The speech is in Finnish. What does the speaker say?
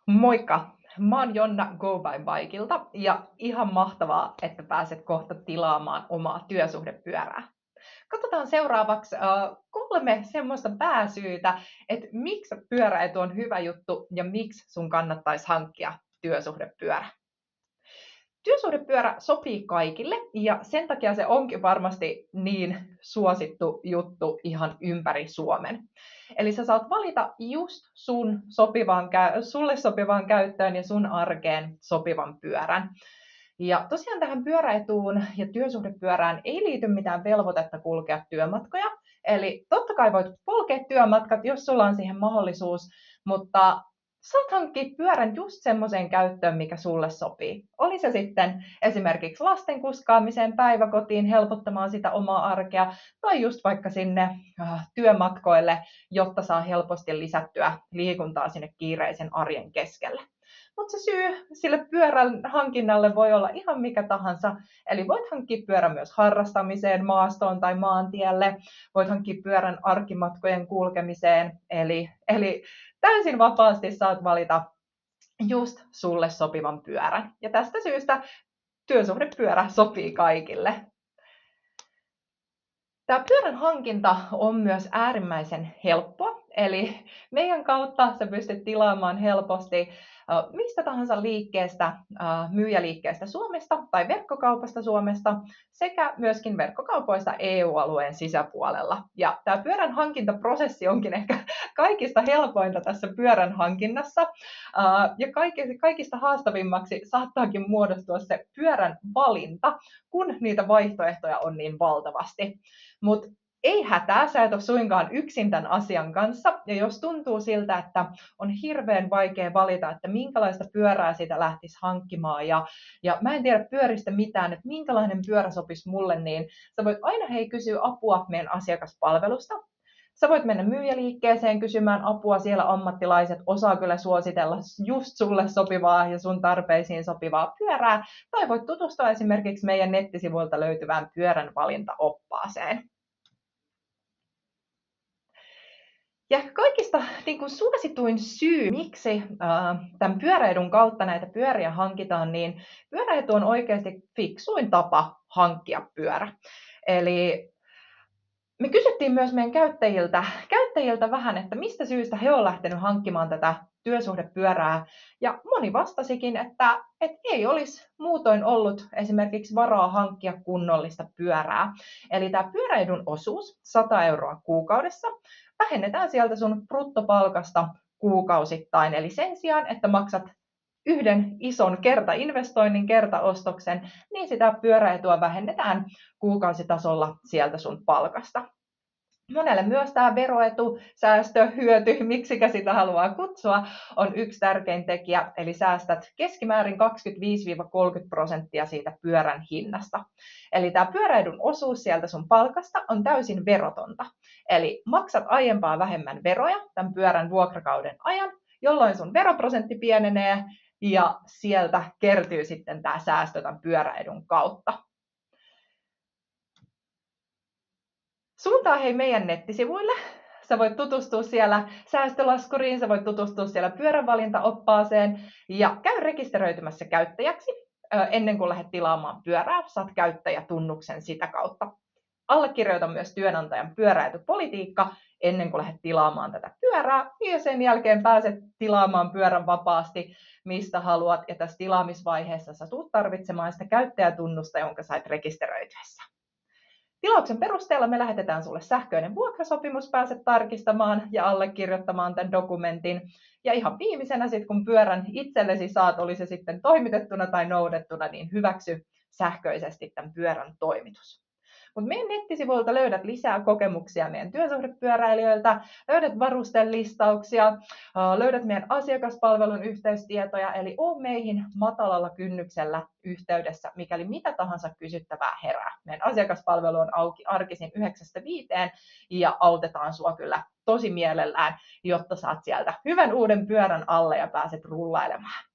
Moikka! Mä oon Jonna Go by Bikeilta ja ihan mahtavaa, että pääset kohta tilaamaan omaa työsuhdepyörää. Katsotaan seuraavaksi 3 semmoista pääsyytä, että miksi pyöräetu on hyvä juttu ja miksi sun kannattaisi hankkia työsuhdepyörä. Työsuhdepyörä sopii kaikille ja sen takia se onkin varmasti niin suosittu juttu ihan ympäri Suomen. Eli sä saat valita just sulle sopivaan käyttöön ja sun arkeen sopivan pyörän. Ja tosiaan tähän pyöräetuun ja työsuhdepyörään ei liity mitään velvoitetta kulkea työmatkoja. Eli totta kai voit polkea työmatkat, jos sulla on siihen mahdollisuus, mutta saat hankkia pyörän just semmoiseen käyttöön, mikä sulle sopii. Oli se sitten esimerkiksi lasten kuskaamiseen päiväkotiin helpottamaan sitä omaa arkea, tai just vaikka sinne työmatkoille, jotta saa helposti lisättyä liikuntaa sinne kiireisen arjen keskelle. Mutta se syy sille pyörän hankinnalle voi olla ihan mikä tahansa. Eli voit hankkia pyörän myös harrastamiseen, maastoon tai maantielle. Voit hankkia pyörän arkimatkojen kulkemiseen. Eli täysin vapaasti saat valita just sulle sopivan pyörän. Ja tästä syystä työsuhdepyörä sopii kaikille. Tämä pyörän hankinta on myös äärimmäisen helppoa. Eli meidän kautta sä pystyt tilaamaan helposti mistä tahansa liikkeestä, myyjäliikkeestä Suomesta tai verkkokaupasta Suomesta sekä myöskin verkkokaupoista EU-alueen sisäpuolella. Ja tämä pyörän hankintaprosessi onkin ehkä kaikista helpointa tässä pyörän hankinnassa ja kaikista haastavimmaksi saattaakin muodostua se pyörän valinta, kun niitä vaihtoehtoja on niin valtavasti. Mutta ei hätää, sä et ole suinkaan yksin tämän asian kanssa, ja jos tuntuu siltä, että on hirveän vaikea valita, että minkälaista pyörää sitä lähtisi hankkimaan, ja mä en tiedä pyöristä mitään, että minkälainen pyörä sopisi mulle, niin sä voit aina kysyä apua meidän asiakaspalvelusta. Sä voit mennä myyjäliikkeeseen kysymään apua, siellä ammattilaiset osaa kyllä suositella just sulle sopivaa ja sun tarpeisiin sopivaa pyörää, tai voit tutustua esimerkiksi meidän nettisivuilta löytyvään pyörän valintaoppaaseen. Ja kaikista suosituin syy, miksi tämän pyöräedun kautta näitä pyöriä hankitaan, niin pyöräetu on oikeasti fiksuin tapa hankkia pyörä. Eli me kysyttiin myös meidän käyttäjiltä vähän, että mistä syystä he ovat lähtenyt hankkimaan tätä työsuhdepyörää. Ja moni vastasikin, että ei olisi muutoin ollut esimerkiksi varaa hankkia kunnollista pyörää. Eli tämä pyöräedun osuus, 100 € kuukaudessa, vähennetään sieltä sun bruttopalkasta kuukausittain. Eli sen sijaan, että maksat yhden ison kertainvestoinnin, kertaostoksen, niin sitä pyöräetua vähennetään kuukausitasolla sieltä sun palkasta. Monelle myös tämä veroetu, säästö, hyöty, miksikä sitä haluaa kutsua, on yksi tärkein tekijä, eli säästät keskimäärin 25–30% siitä pyörän hinnasta. Eli tämä pyöräedun osuus sieltä sun palkasta on täysin verotonta. Eli maksat aiempaa vähemmän veroja tämän pyörän vuokrakauden ajan, jolloin sun veroprosentti pienenee ja sieltä kertyy sitten tämä säästö tämän pyöräedun kautta. Suuntaa meidän nettisivuille. Sä voit tutustua siellä säästölaskuriin, sä voit tutustua siellä pyöränvalintaoppaaseen ja käy rekisteröitymässä käyttäjäksi ennen kuin lähdet tilaamaan pyörää. Saat käyttäjätunnuksen sitä kautta. Allekirjoita myös työnantajan pyöräetupolitiikka ennen kuin lähdet tilaamaan tätä pyörää ja sen jälkeen pääset tilaamaan pyörän vapaasti, mistä haluat. Ja tässä tilaamisvaiheessa sä tulet tarvitsemaan sitä käyttäjätunnusta, jonka sait rekisteröityessä. Tilauksen perusteella me lähetetään sulle sähköinen vuokrasopimus, pääset tarkistamaan ja allekirjoittamaan tämän dokumentin. Ja ihan viimeisenä sitten, kun pyörän itsellesi saat, oli se sitten toimitettuna tai noudettuna, niin hyväksy sähköisesti tämän pyörän toimitus. Mutta meidän nettisivuilta löydät lisää kokemuksia meidän työsuhdepyöräilijöiltä, löydät varustelistauksia, löydät meidän asiakaspalvelun yhteystietoja, eli oo meihin matalalla kynnyksellä yhteydessä, mikäli mitä tahansa kysyttävää herää. Meidän asiakaspalvelu on auki arkisin 9–5 ja autetaan sua kyllä tosi mielellään, jotta saat sieltä hyvän uuden pyörän alle ja pääset rullailemaan.